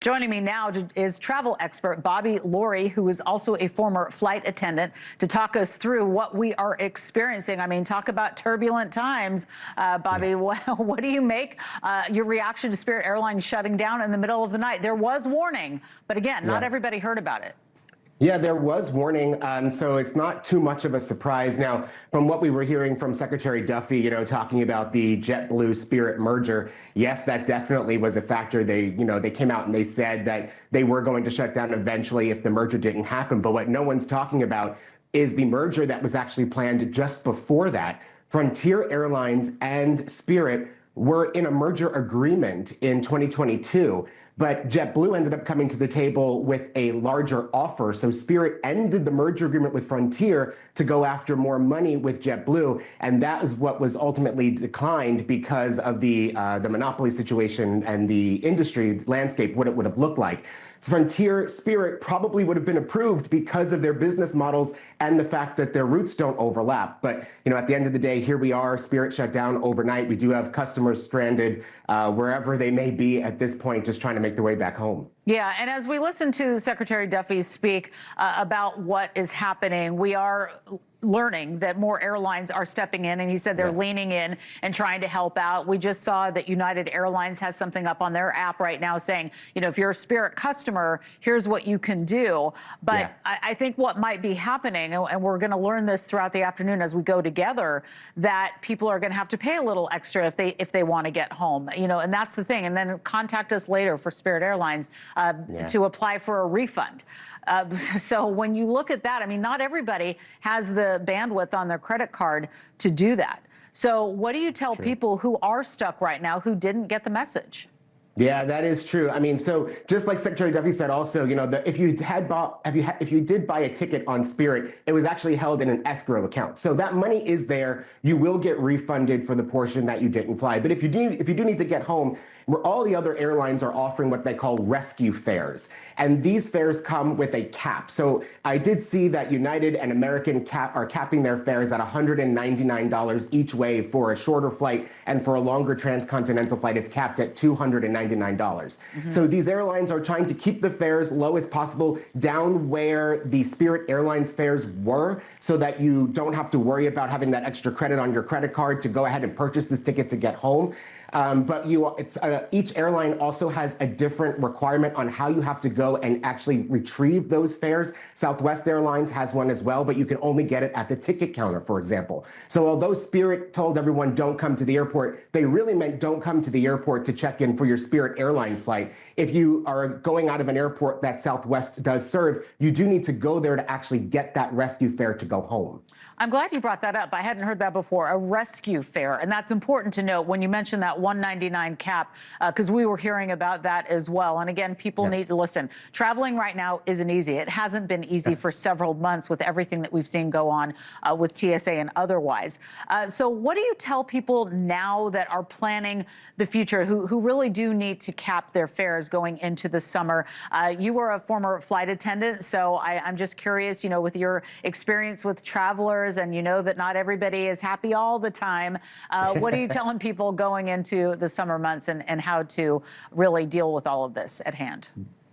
Joining me now is travel expert Bobby Laurie, who is also a former flight attendant, to talk us through what we are experiencing. I mean, talk about turbulent times. Bobby, what do you make your reaction to Spirit Airlines shutting down in the middle of the night? There was warning, but again, not everybody heard about it. Yeah, there was warning, so it's not too much of a surprise. Now, from what we were hearing from Secretary Duffy, talking about the JetBlue Spirit merger, yes, that definitely was a factor. They came out and they said that they were going to shut down eventually if the merger didn't happen. But what no one's talking about is the merger that was actually planned just before that. Frontier Airlines and Spirit were in a merger agreement in 2022. But JetBlue ended up coming to the table with a larger offer. So Spirit ended the merger agreement with Frontier to go after more money with JetBlue. And that is what was ultimately declined because of the monopoly situation and the industry landscape, what it would have looked like. Frontier Spirit probably would have been approved because of their business models and the fact that their routes don't overlap. But at the end of the day, here we are, Spirit shut down overnight. We do have customers stranded wherever they may be at this point, just trying to make their way back home. Yeah, and as we listen to Secretary Duffy speak about what is happening, we are learning that more airlines are stepping in, and he said they're leaning in and trying to help out. We just saw that United Airlines has something up on their app right now saying, if you're a Spirit customer, here's what you can do. But I think what might be happening, and we're going to learn this throughout the afternoon as we go together, that people are going to have to pay a little extra if they want to get home, and that's the thing. And then contact us later for Spirit Airlines to apply for a refund. So when you look at that, I mean, not everybody has the bandwidth on their credit card to do that. So what do you tell people who are stuck right now who didn't get the message? Yeah, that is true. I mean, so just like Secretary Duffy said, also, if you did buy a ticket on Spirit, it was actually held in an escrow account. So that money is there. You will get refunded for the portion that you didn't fly. But if you do need to get home, all the other airlines are offering what they call rescue fares, and these fares come with a cap. So I did see that United and American are capping their fares at $199 each way for a shorter flight, and for a longer transcontinental flight, it's capped at $299. So these airlines are trying to keep the fares low as possible, down where the Spirit Airlines fares were, so that you don't have to worry about having that extra credit on your credit card to go ahead and purchase this ticket to get home. But each airline also has a different requirement on how you have to go and actually retrieve those fares. Southwest Airlines has one as well, but you can only get it at the ticket counter, for example. So although Spirit told everyone don't come to the airport, they really meant don't come to the airport to check in for your Spirit Airlines flight. If you are going out of an airport that Southwest does serve, you do need to go there to actually get that rescue fare to go home. I'm glad you brought that up. I hadn't heard that before, a rescue fare. And that's important to note when you mentioned that $199 cap, because we were hearing about that as well. And again, people need to listen. Traveling right now isn't easy. It hasn't been easy for several months with everything that we've seen go on with TSA and otherwise. So what do you tell people now that are planning the future, who really do need to cap their fares going into the summer? You were a former flight attendant, so I'm just curious, with your experience with travelers, and that not everybody is happy all the time. What are you telling people going into the summer months and how to really deal with all of this at hand?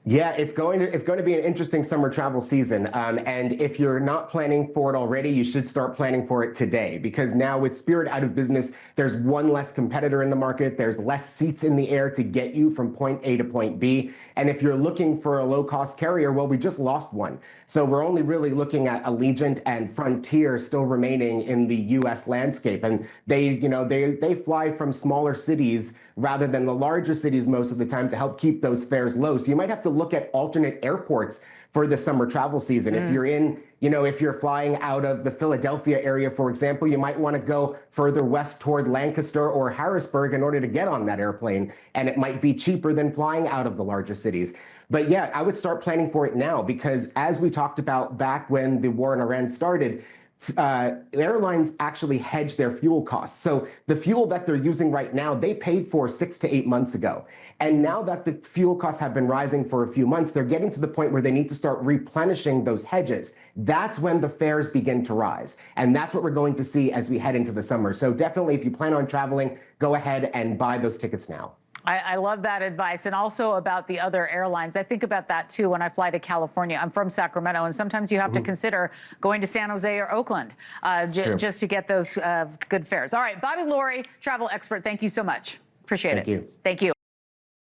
Yeah, it's going to be an interesting summer travel season. And if you're not planning for it already, you should start planning for it today, because now with Spirit out of business, there's one less competitor in the market. There's less seats in the air to get you from point A to point B. And if you're looking for a low-cost carrier, well, we just lost one. So we're only really looking at Allegiant and Frontier still remaining in the U.S. landscape. And they fly from smaller cities rather than the larger cities most of the time to help keep those fares low. So you might have to look at alternate airports for the summer travel season. If you're if you're flying out of the Philadelphia area, for example, you might want to go further west toward Lancaster or Harrisburg in order to get on that airplane. And it might be cheaper than flying out of the larger cities. But yeah, I would start planning for it now, because as we talked about back when the war in Iran started, airlines actually hedge their fuel costs. So the fuel that they're using right now, they paid for 6 to 8 months ago. And now that the fuel costs have been rising for a few months, they're getting to the point where they need to start replenishing those hedges. That's when the fares begin to rise. And that's what we're going to see as we head into the summer. So definitely, if you plan on traveling, go ahead and buy those tickets now. I love that advice. And also about the other airlines. I think about that too when I fly to California. I'm from Sacramento, and sometimes you have to consider going to San Jose or Oakland just to get those good fares. All right, Bobby Laurie, travel expert, thank you so much. Appreciate it. Thank you. Thank you.